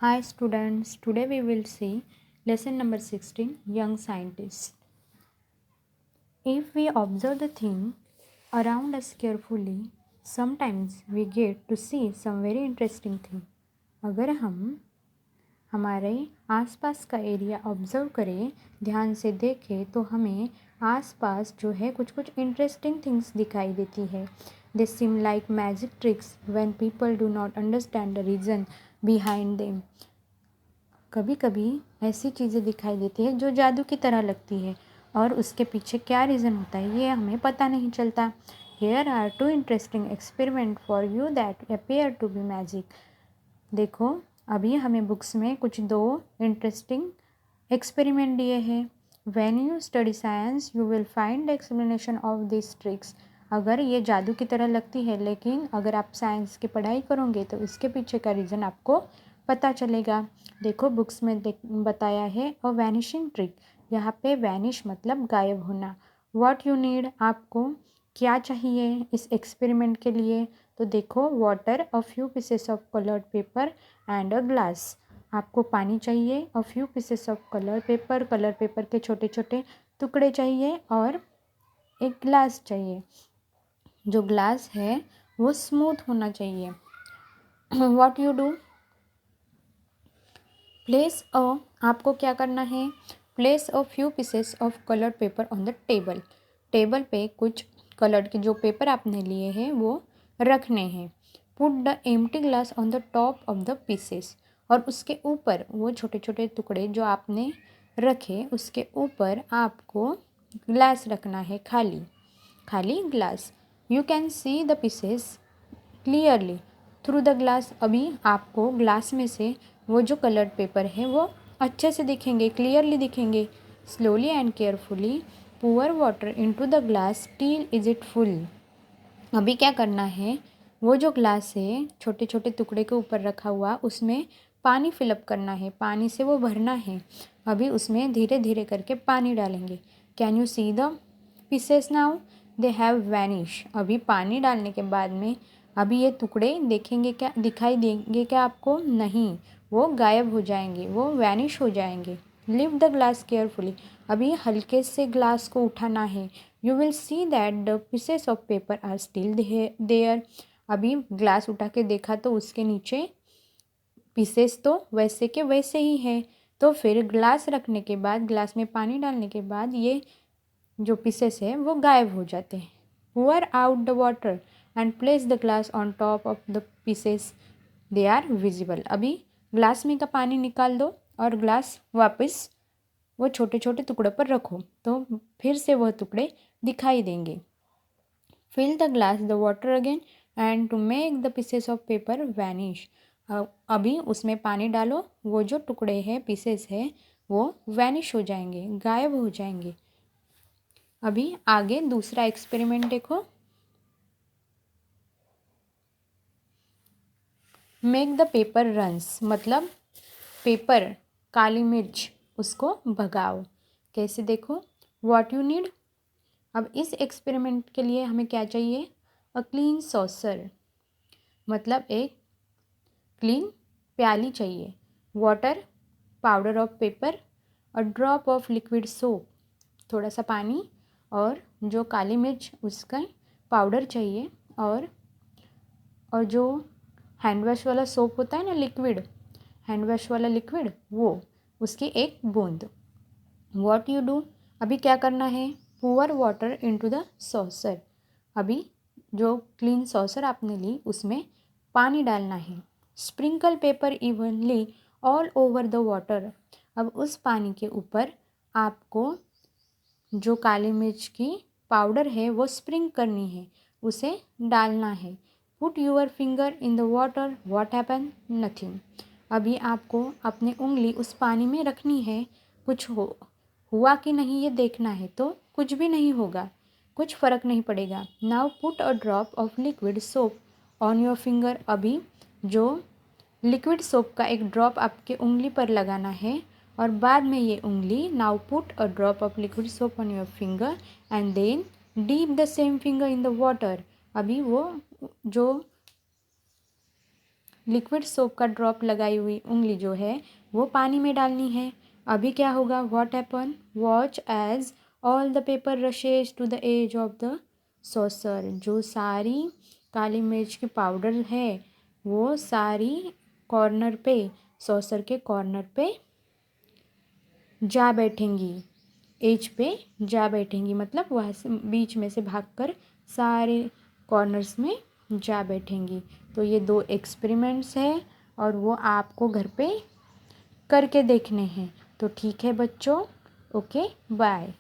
Hi students, today we will see lesson number 16, Young Scientists. If we observe the thing around us carefully, sometimes we get to see some very interesting thing. अगर हम हमारे आसपास का area observe करें, ध्यान से देखें तो हमें आसपास जो है कुछ कुछ इंटरेस्टिंग थिंग्स दिखाई देती है. They seem like magic tricks when people do not understand the reason behind them. कभी कभी ऐसी चीज़ें दिखाई देती है जो जादू की तरह लगती है और उसके पीछे क्या रीज़न होता है ये हमें पता नहीं चलता. Here are two interesting experiment for you that appear to be magic. देखो अभी हमें बुक्स में कुछ दो इंटरेस्टिंग एक्सपेरिमेंट दिए हैं. When you study science you will find explanation of this tricks. अगर ये जादू की तरह लगती है लेकिन अगर आप साइंस की पढ़ाई करोगे तो इसके पीछे का रीज़न आपको पता चलेगा. देखो बुक्स में बताया है अ वैनिशिंग ट्रिक. यहाँ पे वैनिश मतलब गायब होना. व्हाट यू नीड, आपको क्या चाहिए इस एक्सपेरिमेंट के लिए. तो देखो water, a few pieces of coloured paper and a glass. आपको पानी चाहिए, a few pieces of colour paper के छोटे छोटे टुकड़े चाहिए और एक ग्लास चाहिए. जो ग्लास है वो स्मूथ होना चाहिए. व्हाट यू डू, प्लेस अ, आपको क्या करना है, place a few pieces of coloured paper on the table. Table पे कुछ कलर्ड के जो पेपर आपने लिए हैं वो रखने हैं. Put the empty glass on the top of the pieces. और उसके ऊपर वो छोटे छोटे टुकड़े जो आपने रखे उसके ऊपर आपको ग्लास रखना है, खाली खाली glass. You can see the pieces clearly through the glass. अभी आपको ग्लास में से वो जो कलर्ड पेपर है वो अच्छे से दिखेंगे, क्लियरली दिखेंगे. Slowly and carefully poor water into the glass till is it full. अभी क्या करना है, वो जो ग्लास है छोटे छोटे टुकड़े के ऊपर रखा हुआ उसमें पानी फिलअप करना है, पानी से वो भरना है. अभी उसमें धीरे धीरे करके पानी डालेंगे. Can you see the pieces now, they have vanish. अभी पानी डालने के बाद में अभी ये टुकड़े देखेंगे क्या, दिखाई देंगे क्या आपको, नहीं, वो गायब हो जाएंगे, वो वैनिश हो जाएंगे. Lift the glass carefully. अभी हल्के से ग्लास को उठाना है. You will see that the pieces of paper are still there. अभी ग्लास उठा के देखा तो उसके नीचे पीसेस तो वैसे के वैसे ही है. तो फिर ग्लास रखने के बाद, ग्लास में पानी डालने के बाद ये जो पीसेस है वो गायब हो जाते हैं. pour out the water and place the glass on top of the pieces, they are visible. अभी ग्लास में का पानी निकाल दो और ग्लास वापस वो छोटे छोटे टुकड़ों पर रखो तो फिर से वह टुकड़े दिखाई देंगे. Fill the glass the water again and to make the pieces of paper vanish. अभी उसमें पानी डालो, वो जो टुकड़े हैं पीसेस है वो वैनिश हो जाएंगे, गायब हो जाएंगे. अभी आगे दूसरा एक्सपेरिमेंट देखो. मेक द पेपर रन्स, मतलब पेपर, काली मिर्च, उसको भगाओ. कैसे देखो, व्हाट यू नीड. अब इस एक्सपेरिमेंट के लिए हमें क्या चाहिए, अ क्लीन सॉसर, मतलब एक क्लीन प्याली चाहिए. Water, powder of paper, a drop of liquid soap, थोड़ा सा पानी और जो काली मिर्च उसका पाउडर चाहिए. और जो हैंड वॉश वाला सोप होता है ना, लिक्विड, हैंड वॉश वाला लिक्विड, वो उसकी एक बूंद. व्हाट यू डू, अभी क्या करना है, poor water into the saucer. अभी जो क्लीन सॉसर आपने ली उसमें पानी डालना है. Sprinkle paper evenly all over the water. अब उस पानी के ऊपर आपको जो काली मिर्च की पाउडर है वो स्प्रिंग करनी है, उसे डालना है. Put your finger in the water, what happen, nothing. अभी आपको अपनी उंगली उस पानी में रखनी है, कुछ हुआ कि नहीं ये देखना है. तो कुछ भी नहीं होगा, कुछ फ़र्क नहीं पड़ेगा. Now put a drop of liquid soap on your finger. अभी जो लिक्विड सोप का एक ड्रॉप आपके उंगली पर लगाना है और बाद में ये उंगली, now put a drop of liquid soap on your finger and then dip the same finger in the water. अभी वो जो लिक्विड सोप का ड्रॉप लगाई हुई उंगली जो है वो पानी में डालनी है। अभी क्या होगा, what happen, watch as all the paper rushes to the edge of the saucer. जो सारी काली मिर्च की पाउडर है वो सारी कॉर्नर पे, सॉसर के कॉर्नर पे जा बैठेंगी, एज पे जा बैठेंगी, मतलब वहाँ से बीच में से भागकर सारे कॉर्नर्स में जा बैठेंगी। तो ये 2 एक्सपेरिमेंट्स हैं और वो आपको घर पे करके देखने हैं। तो ठीक है बच्चों, ओके बाय।